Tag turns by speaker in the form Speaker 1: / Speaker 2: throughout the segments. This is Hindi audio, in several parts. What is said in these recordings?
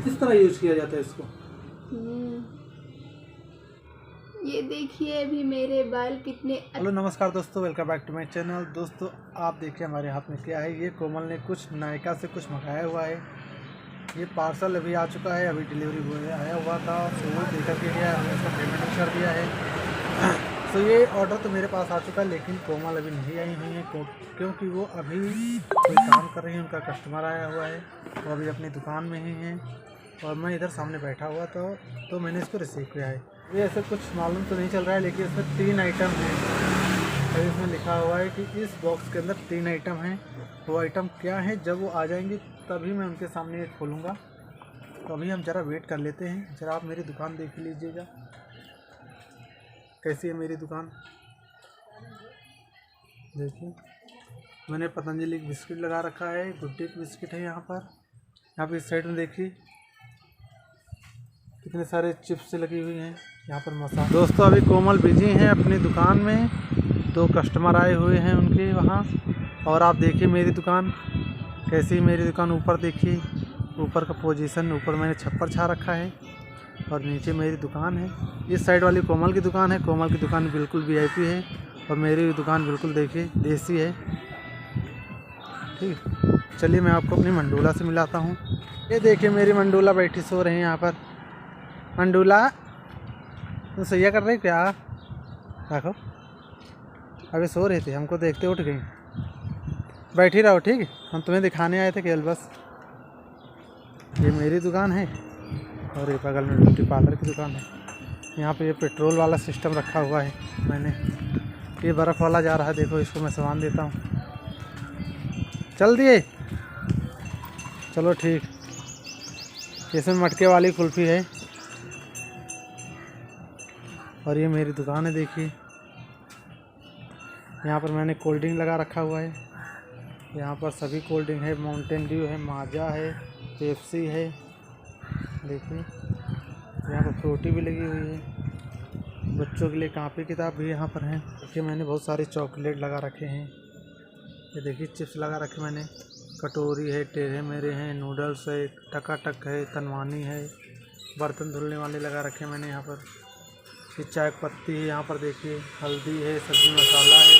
Speaker 1: इस तरह यूज किया जाता है इसको।
Speaker 2: ये देखिए अभी मेरे बाल कितने
Speaker 1: हेलो नमस्कार दोस्तों, welcome back to my channel. दोस्तों आप देखिए हमारे हाथ में क्या है। ये कोमल ने कुछ नायका से कुछ मंगाया हुआ है। ये पार्सल अभी आ चुका है, अभी डिलीवरी बॉय आया हुआ था, तो वो देकर के गया, हमने उसका पेमेंट भी कर दिया है। तो ये ऑर्डर तो मेरे पास आ चुका है, लेकिन कोमल अभी नहीं आई हुई है क्योंकि वो अभी कोई काम कर रही है। उनका कस्टमर आया हुआ है, वो अभी अपनी दुकान में ही है और मैं इधर सामने बैठा हुआ तो मैंने इसको रिसीव किया है। ये ऐसे कुछ मालूम तो नहीं चल रहा है, लेकिन इसमें 3 आइटम हैं। अभी इसमें लिखा हुआ है कि इस बॉक्स के अंदर 3 आइटम हैं। वो आइटम क्या है, जब वो आ जाएंगे तभी मैं उनके सामने ये खोलूँगा। तो अभी हम ज़रा वेट कर लेते हैं। ज़रा आप मेरी दुकान देख लीजिएगा, कैसी है मेरी दुकान। देखिए मैंने पतंजलि की बिस्किट लगा रखा है, गुड डे की बिस्किट है यहाँ पर। यहाँ पे इस साइड में देखिए कितने सारे चिप्स लगी हुई हैं यहाँ पर मसाला। दोस्तों अभी कोमल बिजी हैं अपनी दुकान में, 2 कस्टमर आए हुए हैं उनके वहाँ। और आप देखिए मेरी दुकान कैसी है। मेरी दुकान ऊपर देखिए, ऊपर का पोजीशन, ऊपर मैंने छप्पर छा रखा है और नीचे मेरी दुकान है। इस साइड वाली कोमल की दुकान है। कोमल की दुकान बिल्कुल वीआईपी है और मेरी दुकान बिल्कुल देखिए देसी है। ठीक, चलिए मैं आपको अपनी मंडोला से मिलाता हूँ। ये देखिए मेरी मंडोला बैठी सो रही है यहाँ पर। मंडोला तुम सैया कर रही क्या? देखो अभी सो रहे थे, हमको देखते उठ गई। बैठी रहो, ठीक है, हम तुम्हें दिखाने आए थे केवल बस। ये मेरी दुकान है और ये बगल में ब्यूटी पार्लर की दुकान है। यहाँ पे ये पेट्रोल वाला सिस्टम रखा हुआ है मैंने। ये बर्फ़ वाला जा रहा है, देखो इसको मैं सामान देता हूँ। चल दिए, चलो ठीक। इसमें मटके वाली कुल्फ़ी है और ये मेरी दुकान है। देखिए यहाँ पर मैंने कोल्ड ड्रिंक लगा रखा हुआ है। यहाँ पर सभी कोल्ड ड्रिंक है, माउंटेन ड्यू है, माजा है, पेप्सी है। देखिए यहाँ पर फ्रूटी भी लगी हुई है। बच्चों के लिए कापी किताब भी यहाँ पर हैं। देखिए मैंने बहुत सारे चॉकलेट लगा रखे हैं। ये देखिए चिप्स लगा रखे मैंने, कटोरी है, टेढ़े मेरे हैं, नूडल्स है, टकाटक है, तनवानी है, बर्तन धुलने वाले लगा रखे मैंने यहाँ पर। ये चाय पत्ती है यहाँ पर, देखिए हल्दी है, सब्जी मसाला है,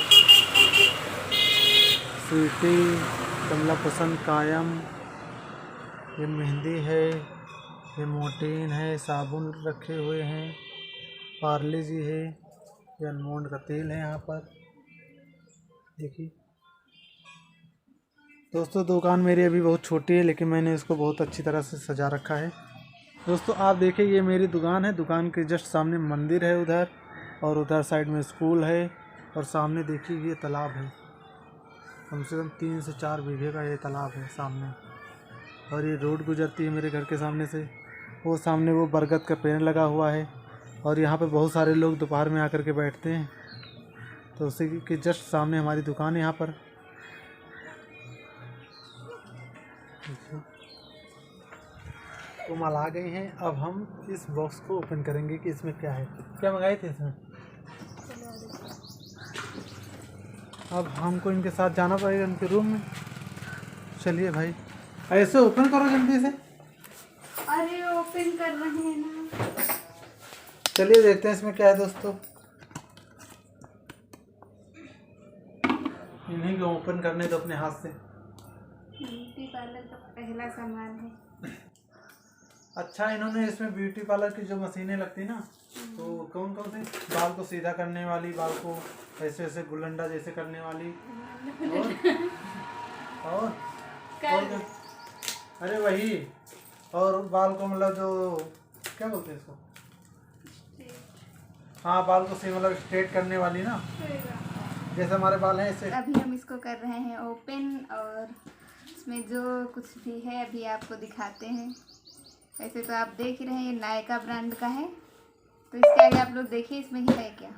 Speaker 1: स्वीटी, कमला पसंद, कायम, ये मेहंदी है, ये मोटीन है, साबुन रखे हुए हैं, पार्ले जी है, ये अनमोंड का तेल है यहाँ पर। देखिए दोस्तों दुकान मेरी अभी बहुत छोटी है, लेकिन मैंने इसको बहुत अच्छी तरह से सजा रखा है। दोस्तों आप देखिए ये मेरी दुकान है। दुकान के जस्ट सामने मंदिर है उधर, और उधर साइड में स्कूल है, और सामने देखिए ये तालाब है। कम से कम 3 से 4 बीघे का ये तालाब है सामने। और ये रोड गुजरती है मेरे घर के सामने से। वो सामने वो बरगद का पेड़ लगा हुआ है और यहाँ पे बहुत सारे लोग दोपहर में आकर के बैठते हैं। तो उसी के जस्ट सामने हमारी दुकान है यहाँ पर। तो माल आ गई हैं। अब हम इस बॉक्स को ओपन करेंगे कि इसमें क्या है। क्या मंगाए थे इसमें? अब हमको इनके साथ जाना पड़ेगा इनके रूम में। चलिए भाई, ऐसे ओपन करो जल्दी से।
Speaker 2: अरे ओपन कर रहे हैं ना।
Speaker 1: चलिए देखते हैं इसमें क्या है दोस्तों। इन्हीं को ओपन करने दो अपने हाथ से।
Speaker 2: ब्यूटी पार्लर का पहला सामान है।
Speaker 1: अच्छा, इन्होंने इसमें ब्यूटी पार्लर की जो मशीनें लगती ना, तो कौन कौन सी? बाल को सीधा करने वाली, बाल को ऐसे ऐसे गुलंडा जैसे करने वाली, और अरे वही, और बाल को मतलब जो क्या बोलते हैं इसको, हाँ बाल को से मतलब स्ट्रेट करने वाली ना, जैसे हमारे बाल हैं ऐसे।
Speaker 2: अभी हम इसको कर रहे हैं ओपन, और इसमें जो कुछ भी है अभी आपको दिखाते हैं। वैसे तो आप देख ही रहे हैं ये नायका ब्रांड का है, तो इसके आगे आप लोग देखिए इसमें ही है क्या।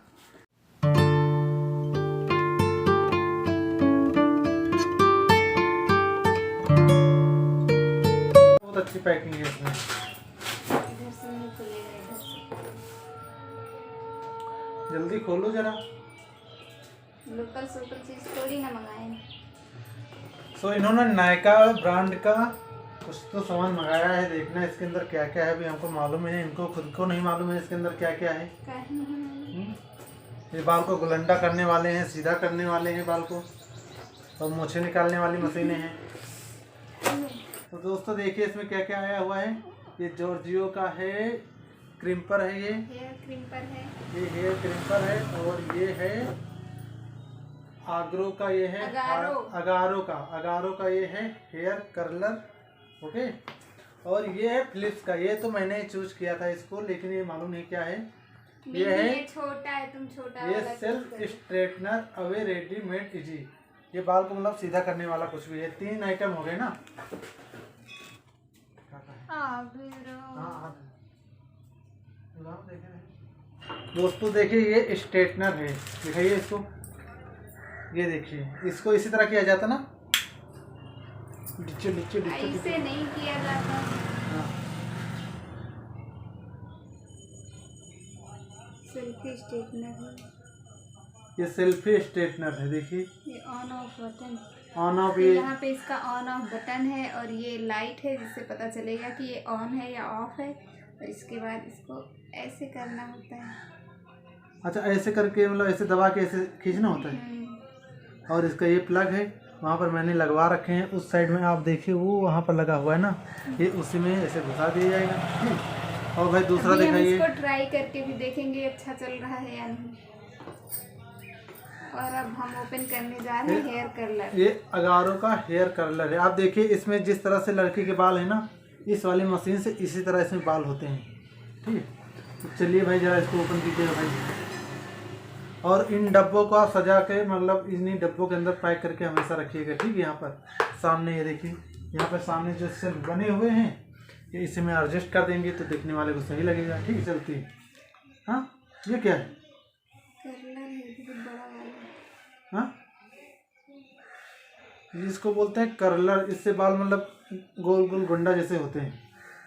Speaker 1: बहुत अच्छी पैकिंग है इसमें।
Speaker 2: इधर से नहीं खुलेगा, इधर से।
Speaker 1: जल्दी खोलो जरा।
Speaker 2: लोकल सुपर चीज थोड़ी ना मंगाए।
Speaker 1: सो इन्होंने नायका ब्रांड का कुछ तो सामान मंगाया है, देखना है इसके अंदर क्या क्या है। अभी हमको मालूम है, इनको खुद को नहीं मालूम है इसके अंदर क्या क्या है। ये बाल को गुलंडा करने वाले हैं, सीधा करने वाले हैं बाल को, और मूछें निकालने वाली मशीनें हैं। तो दोस्तों देखिए इसमें क्या क्या आया हुआ है। ये जॉर्जियो का है, क्रिम्पर है, ये
Speaker 2: हेयर क्रिम्पर है,
Speaker 1: ये हेयर क्रिम्पर है। और ये है आग्रो का, ये है अगारो का ये है हेयर कर्लर। ओके। और ये है फिलिप्स का, ये तो मैंने चूज किया था इसको, लेकिन ये मालूम नहीं क्या है। ये है
Speaker 2: छोटा है, तुम छोटा
Speaker 1: ये
Speaker 2: वाला
Speaker 1: self straightener away readymade easy. ये बाल को मतलब सीधा करने वाला कुछ भी है। 3 आइटम हो गए ना। हाँ, दोस्तों देखिए ये स्ट्रेटनर है, दिखाइए इसको। ये देखिए इसको इसी तरह किया जाता ना,
Speaker 2: ऐसे नहीं किया जाता।
Speaker 1: हाँ।
Speaker 2: सेल्फी स्ट्रेटनर है,
Speaker 1: ये सेल्फी स्ट्रेटनर है। देखिए
Speaker 2: ये on off button,
Speaker 1: on off,
Speaker 2: ये
Speaker 1: ये
Speaker 2: यहाँ पे इसका ऑन ऑफ बटन है, और ये लाइट है जिससे पता चलेगा कि ये ऑन है या ऑफ है। और इसके बाद इसको ऐसे करना होता है।
Speaker 1: अच्छा ऐसे करके मतलब ऐसे दबा के ऐसे खींचना होता है। और इसका ये प्लग है, वहाँ पर मैंने लगवा रखे हैं। उस साइड में आप देखिए वो वहाँ पर लगा हुआ है ना, ये उसी में ऐसे घुसा दिया जाएगा। और भाई दूसरा दिखाइए,
Speaker 2: इसको ट्राई करके भी देखेंगे अच्छा चल रहा है या नहीं। और अब हम ओपन करने जा रहे हैं हेयर कर्लर।
Speaker 1: ये अगारो का हेयर कर्लर है। आप देखिए इसमें जिस तरह से लड़की के बाल है ना, इस वाली मशीन से इसी तरह इसमें बाल होते हैं। ठीक है, तो चलिए भाई जरा इसको ओपन कीजिएगा भाई। और इन डब्बों को आप सजा के मतलब इन्हीं डब्बों के अंदर पैक करके हमेशा रखिएगा। ठीक है, यहाँ पर सामने ये देखिए, यहाँ पर सामने जो सेल्फ बने हुए हैं, ये इसे में एडजस्ट कर देंगे तो देखने वाले को सही लगेगा। ठीक है, चलती है। हाँ, ये क्या है?
Speaker 2: कर्लर है, बहुत बड़ा वाला।
Speaker 1: हाँ, इसको बोलते हैं कर्लर। इससे बाल मतलब गोल गोल गुंडा जैसे होते हैं,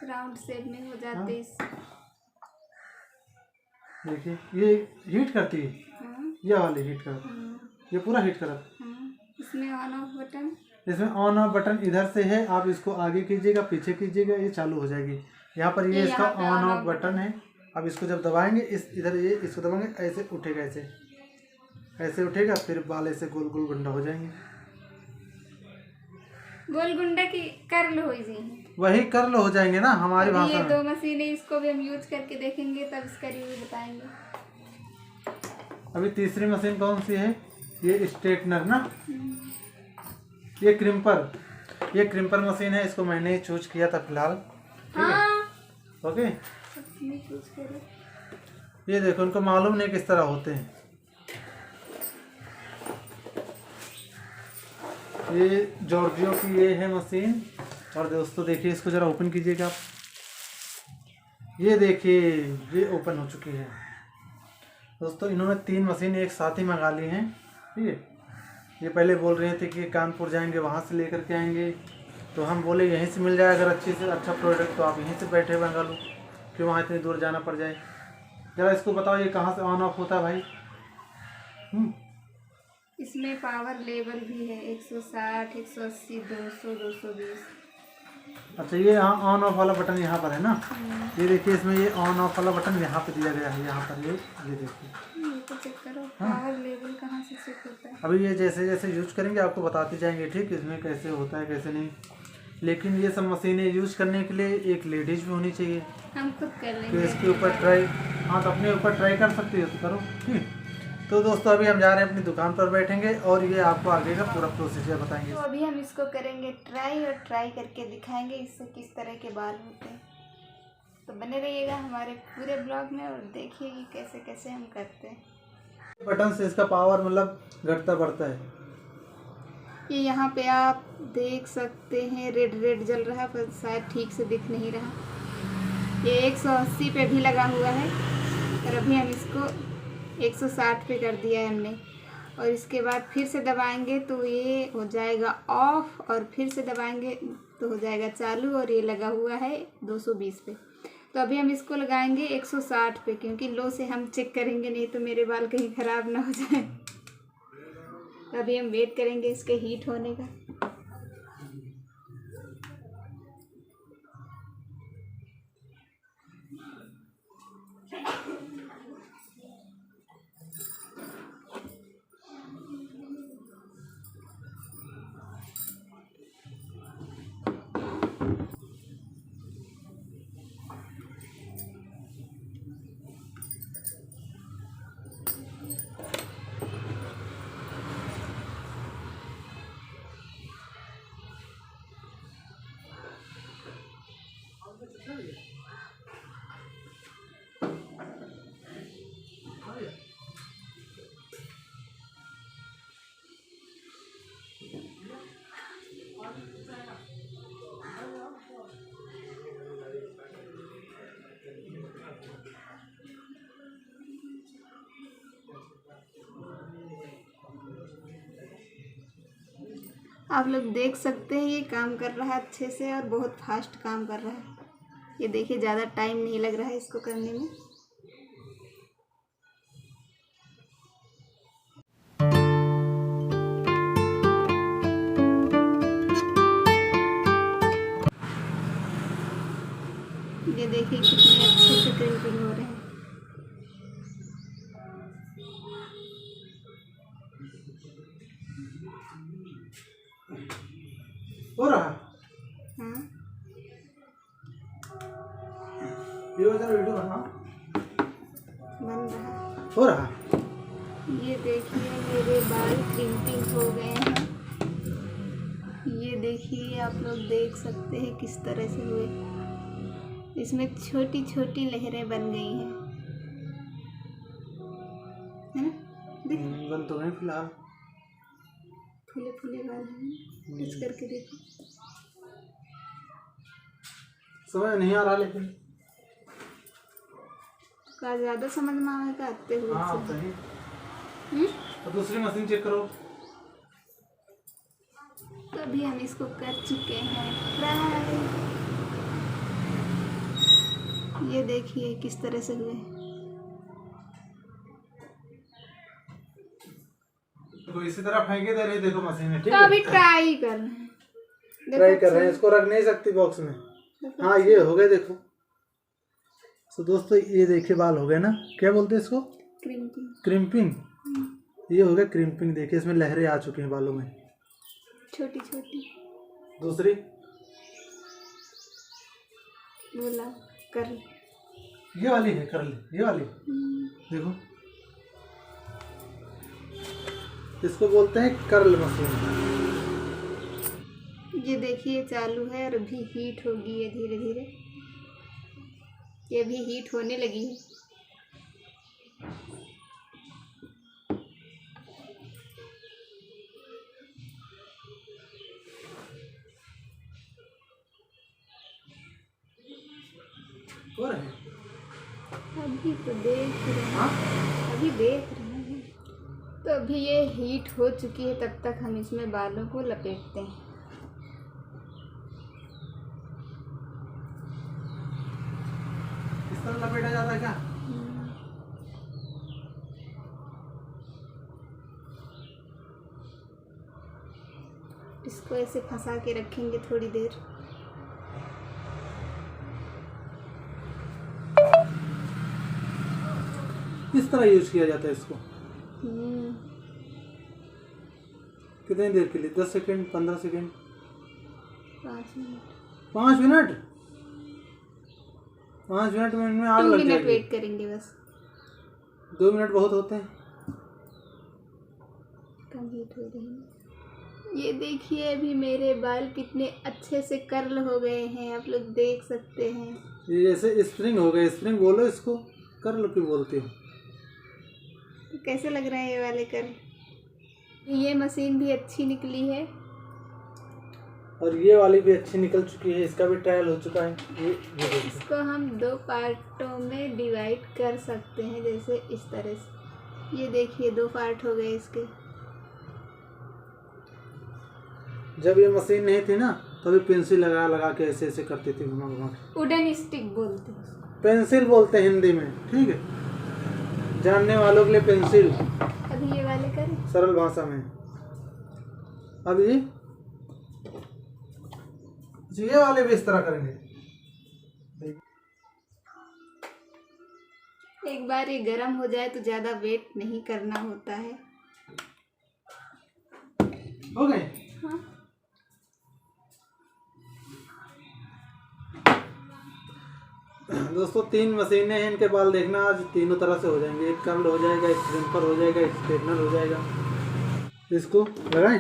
Speaker 2: राउंड शेप में हो जाते हैं।
Speaker 1: देखिए ये हीट करती है। ये वाली हीट करती है, ये पूरा हीट करता है।
Speaker 2: इसमें ऑन ऑफ बटन,
Speaker 1: इसमें ऑन ऑफ बटन इधर से है। आप इसको आगे कीजिएगा, पीछे कीजिएगा, ये चालू हो जाएगी। यहाँ पर ये इसका ऑन ऑफ बटन है। अब इसको जब दबाएंगे इस इधर ये इसको दबाएंगे, ऐसे उठेगा, ऐसे ऐसे उठेगा, फिर बाल ऐसे गोल गोल गुंडा हो जाएंगे।
Speaker 2: गोल गुंडा की कर्ल हो जाएंगे,
Speaker 1: वही कर्ल हो जाएंगे ना हमारी भाषा
Speaker 2: ये
Speaker 1: में।
Speaker 2: 2 मशीनें, इसको भी हम यूज करके देखेंगे तब इसका रिव्यू बताएंगे।
Speaker 1: अभी तीसरी मशीन कौन सी है? ये स्ट्रेटनर ना, ये क्रिम्पर। ये क्रिम्पर मशीन है, इसको मैंने ही चूज किया था फिलहाल। ठीक है, ओके।
Speaker 2: चूज करो।
Speaker 1: ये देखो, उनको मालूम नहीं किस तरह होते हैं। ये जॉर्जियो की ये है मशीन। और दोस्तों देखिए इसको जरा ओपन कीजिएगा आप। ये देखिए ये ओपन हो चुकी है। दोस्तों इन्होंने 3 मशीन एक साथ ही मंगा ली हैं। ठीक है, ये पहले बोल रहे थे कि कानपुर जाएंगे वहाँ से लेकर के आएंगे, तो हम बोले यहीं से मिल जाए अगर अच्छी से अच्छा प्रोडक्ट तो आप यहीं से बैठे मंगा लो, क्यों वहाँ इतनी दूर जाना पड़ जाए। जरा इसको बताओ ये कहाँ से ऑन ऑफ होता है भाई?
Speaker 2: इसमें पावर लेवल भी है 160, 180, 200, 220। अच्छा,
Speaker 1: ये यहाँ ऑन ऑफ वाला बटन यहाँ पर है ना। ये देखिए इसमें ये ऑन ऑफ वाला बटन यहाँ पे दिया गया है, यहाँ पर ये देखिए।
Speaker 2: ये तो चेक करो पावर लेवल कहाँ से चेक होता है।
Speaker 1: अभी ये जैसे जैसे यूज करेंगे आपको बताते जाएंगे, ठीक, इसमें कैसे होता है कैसे नहीं। लेकिन ये सब मशीनें यूज करने के लिए एक लेडीज भी होनी चाहिए।
Speaker 2: हम खुद कर
Speaker 1: तो
Speaker 2: लेंगे
Speaker 1: इसके ऊपर ट्राई, हाँ तो अपने ऊपर ट्राई कर सकते हो तो करो। ठीक, तो दोस्तों अभी हम जा रहे हैं अपनी दुकान पर बैठेंगे और ये आपको आगे का पूरा प्रोसीजर बताएंगे।
Speaker 2: तो अभी हम इसको करेंगे ट्राई और ट्राई करके दिखाएंगे इससे किस तरह के बाल होते हैं। तो बने रहिएगा हमारे पूरे ब्लॉग में और देखिए कि कैसे कैसे हम करते हैं।
Speaker 1: बटन से इसका पावर मतलब घटता बढ़ता है।
Speaker 2: ये यहाँ पे आप देख सकते हैं रेड रेड जल रहा है, पर शायद ठीक से दिख नहीं रहा। ये 180 पे भी लगा हुआ है और अभी हम इसको 160 पे कर दिया है हमने। और इसके बाद फिर से दबाएंगे तो ये हो जाएगा ऑफ, और फिर से दबाएंगे तो हो जाएगा चालू, और ये लगा हुआ है 220 पे। तो अभी हम इसको लगाएंगे 160 पे, क्योंकि लो से हम चेक करेंगे नहीं तो मेरे बाल कहीं ख़राब ना हो जाए। तो अभी हम वेट करेंगे इसके हीट होने का। आप लोग देख सकते हैं ये काम कर रहा है अच्छे से और बहुत फास्ट काम कर रहा है। ये देखिए ज़्यादा टाइम नहीं लग रहा है इसको करने में। ये देखिए कितने अच्छे से क्रिम्पिंग हो रहे हैं।
Speaker 1: हो रहा
Speaker 2: हाँ
Speaker 1: वीडियो बना
Speaker 2: बन रहा।
Speaker 1: हो रहा।
Speaker 2: ये देखिए मेरे बाल क्रिम्पिंग हो गए हैं। ये देखिए आप लोग देख सकते हैं किस तरह से हुए। इसमें छोटी छोटी लहरें बन गई हैं, है ना? देखिए
Speaker 1: बन तो नहीं फिलहाल,
Speaker 2: फूले फूले बाल हैं। टच करके देखो।
Speaker 1: समझ नहीं आ रहा लेकिन
Speaker 2: का ज़्यादा समझ में आएगा आते हुए।
Speaker 1: हाँ सही। तो दूसरी मशीन चेक करो।
Speaker 2: तो अभी हम इसको कर चुके हैं फ्राई। ये देखिए किस तरह से हुए।
Speaker 1: तो इसी तरह फेंके दे रही, देखो मशीन है, ठीक
Speaker 2: तो
Speaker 1: है।
Speaker 2: अभी ट्राई कर रहे हैं।
Speaker 1: ट्राई कर रहे हैं, इसको रख नहीं सकती बॉक्स में। हाँ ये हो गए देखो। तो दोस्तों ये देखिए बाल हो गए ना, क्या बोलते हैं इसको?
Speaker 2: क्रिम्पिंग।
Speaker 1: क्रिम्पिंग। ये हो गया क्रिम्पिंग। देखिए इसमें लहरें आ चुकी हैं बालों में,
Speaker 2: छोटी छोटी।
Speaker 1: दूसरी
Speaker 2: बोला कर।
Speaker 1: ये वाली है, कर ली ये वाली। देखो इसको बोलते हैं कर्ल मशीन।
Speaker 2: ये देखिए चालू है और अभी हीट होगी ये धीरे धीरे। ये भी हीट होने लगी है।
Speaker 1: हो रहे हैं।
Speaker 2: अभी तो देख रहे हैं।
Speaker 1: हाँ
Speaker 2: अभी देख रहे हैं। तो अभी ये हीट हो चुकी है, तब तक हम इसमें बालों को लपेटते हैं।
Speaker 1: इस तरह लपेटा जाता है क्या?
Speaker 2: इसको ऐसे फंसा के रखेंगे थोड़ी देर।
Speaker 1: इस तरह यूज किया जाता है इसको। कितनी देर के लिए? 10 second, 15 second,
Speaker 2: 5 minute.
Speaker 1: 5 minute? 5 minute में इनमें आग
Speaker 2: 2
Speaker 1: लग
Speaker 2: मिनट
Speaker 1: जाएगी।
Speaker 2: वेट करेंगे बस।
Speaker 1: 2 मिनट बहुत होते हैं।
Speaker 2: कम हीट हो रही है। ये देखिए अभी मेरे बाल कितने अच्छे से कर्ल हो गए हैं, आप लोग देख सकते हैं।
Speaker 1: ये जैसे स्प्रिंग हो गए। स्प्रिंग बोलो इसको, कर्ल क्यों बोलते हो?
Speaker 2: तो कैसे लग रहा है ये वाले कर्ल? ये मशीन भी अच्छी निकली है
Speaker 1: और ये वाली भी अच्छी निकल चुकी है। इसका भी ट्रायल हो चुका है। ये देखो।
Speaker 2: इसको हम 2 पार्टों में डिवाइड कर सकते हैं, जैसे इस तरह से। ये देखिए 2 पार्ट हो गए इसके।
Speaker 1: जब ये मशीन नहीं थी ना, तभी पेंसिल लगा लगा के ऐसे ऐसे करते थे, घुमा घुमा के।
Speaker 2: वुडन स्टिक बोलते हैं उसको।
Speaker 1: पेंसिल बोलते हैं हिंदी में, ठीक है, जानने वालों के लिए पेंसिल,
Speaker 2: अभी ये वाले करें।
Speaker 1: सरल भाषा में। अब ये वाले भी इस तरह करेंगे।
Speaker 2: एक बार ये गर्म हो जाए तो ज़्यादा वेट नहीं करना होता है।
Speaker 1: हो गए?
Speaker 2: हाँ।
Speaker 1: दोस्तों 3 मशीनें हैं, इनके बाल देखना आज तीनों तरह से हो जाएंगे। एक कर्ल हो जाएगा, एक क्रिम्पर हो जाएगा, एक स्ट्रेटनर हो जाएगा। इसको लगाएं।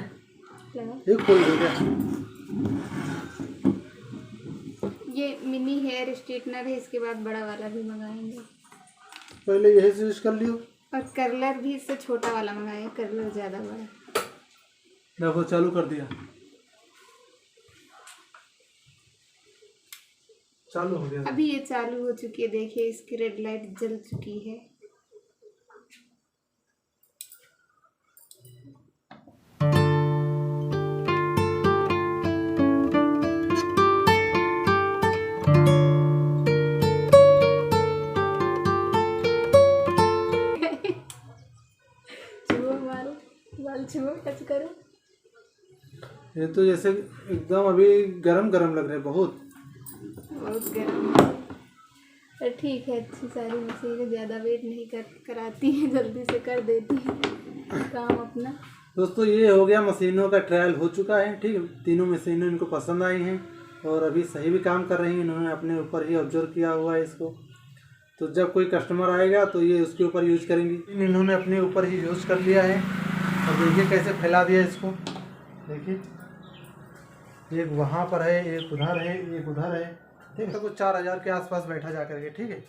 Speaker 1: एक खोल दो क्या?
Speaker 2: ये मिनी हेयर स्ट्रेटनर है, इसके बाद बड़ा वाला भी मंगाएंगे।
Speaker 1: पहले यही से यूज कर लियो।
Speaker 2: और कर्लर भी इससे छोटा वाला मंगाएंगे, कर्लर ज़्यादा बड़ा।
Speaker 1: देखो चालू कर दिया, चालू हो गया।
Speaker 2: अभी ये चालू हो चुकी है। देखिए इसकी रेड लाइट जल चुकी है।
Speaker 1: ये तो जैसे एकदम अभी गरम गरम लग रहे हैं, बहुत
Speaker 2: गर्म है। पर ठीक है, अच्छी सारी मशीनें ज़्यादा वेट नहीं कराती हैं, जल्दी से कर देती हैं काम अपना।
Speaker 1: दोस्तों ये हो गया, मशीनों का ट्रायल हो चुका है। ठीक है, तीनों मशीनें इनको पसंद आई हैं और अभी सही भी काम कर रही हैं। इन्होंने अपने ऊपर ही ऑब्जर्व किया हुआ है इसको। तो जब कोई कस्टमर आएगा तो ये उसके ऊपर यूज करेंगी। इन्होंने अपने ऊपर ही यूज कर लिया है और देखिए कैसे फैला दिया इसको। देखिए एक वहाँ पर है, एक उधर है, एक उधर है। ठीक है, कुछ 4000 के आसपास बैठा जा करके। ठीक है,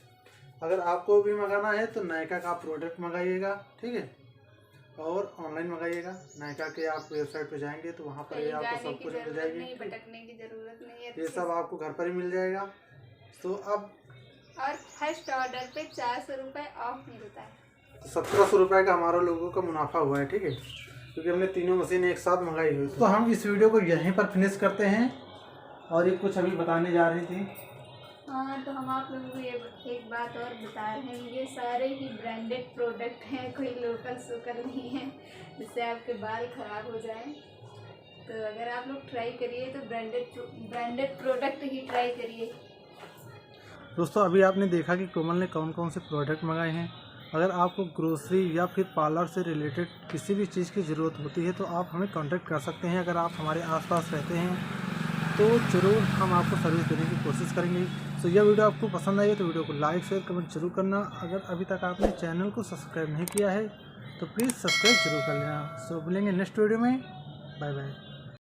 Speaker 1: अगर आपको भी मंगाना है तो नायका का आप प्रोडक्ट मंगाइएगा। ठीक है, और ऑनलाइन मंगाइएगा। नायका के आप वेबसाइट पे जाएंगे तो वहाँ पर ये आपको सब कुछ मिल जाएगी।
Speaker 2: भटकने की जरूरत नहीं है,
Speaker 1: ये सब आपको घर पर ही मिल जाएगा। तो अब
Speaker 2: और फर्स्ट ऑर्डर पे 400 रुपये ऑफ मिलता है।
Speaker 1: 1700 रुपये का हमारा लोगों का मुनाफा हुआ है। ठीक है, क्योंकि हमने तीनों मशीन एक साथ मंगाई हुई। तो हम इस वीडियो को यहीं पर फिनिश करते हैं। और ये कुछ अभी बताने जा रही थी।
Speaker 2: हाँ, तो हम आप लोगों को ये एक बात और बता रहे हैं, ये सारे ही ब्रांडेड प्रोडक्ट हैं, कोई लोकल सोकल नहीं है जिससे आपके बाल ख़राब हो जाएं। तो अगर आप लोग ट्राई करिए तो ब्रांडेड प्रोडक्ट ही ट्राई करिए।
Speaker 1: दोस्तों अभी आपने देखा कि कोमल ने कौन कौन से प्रोडक्ट मंगाए हैं। अगर आपको ग्रोसरी या फिर पार्लर से रिलेटेड किसी भी चीज़ की ज़रूरत होती है तो आप हमें कांटेक्ट कर सकते हैं। अगर आप हमारे आसपास रहते हैं तो ज़रूर हम आपको सर्विस देने की कोशिश करेंगे। तो यह वीडियो आपको पसंद आई है तो वीडियो को लाइक शेयर कमेंट जरूर करना। अगर अभी तक आपने चैनल को सब्सक्राइब नहीं किया है तो प्लीज़ सब्सक्राइब जरूर कर लेना। सो मिलेंगे नेक्स्ट वीडियो में। Bye bye.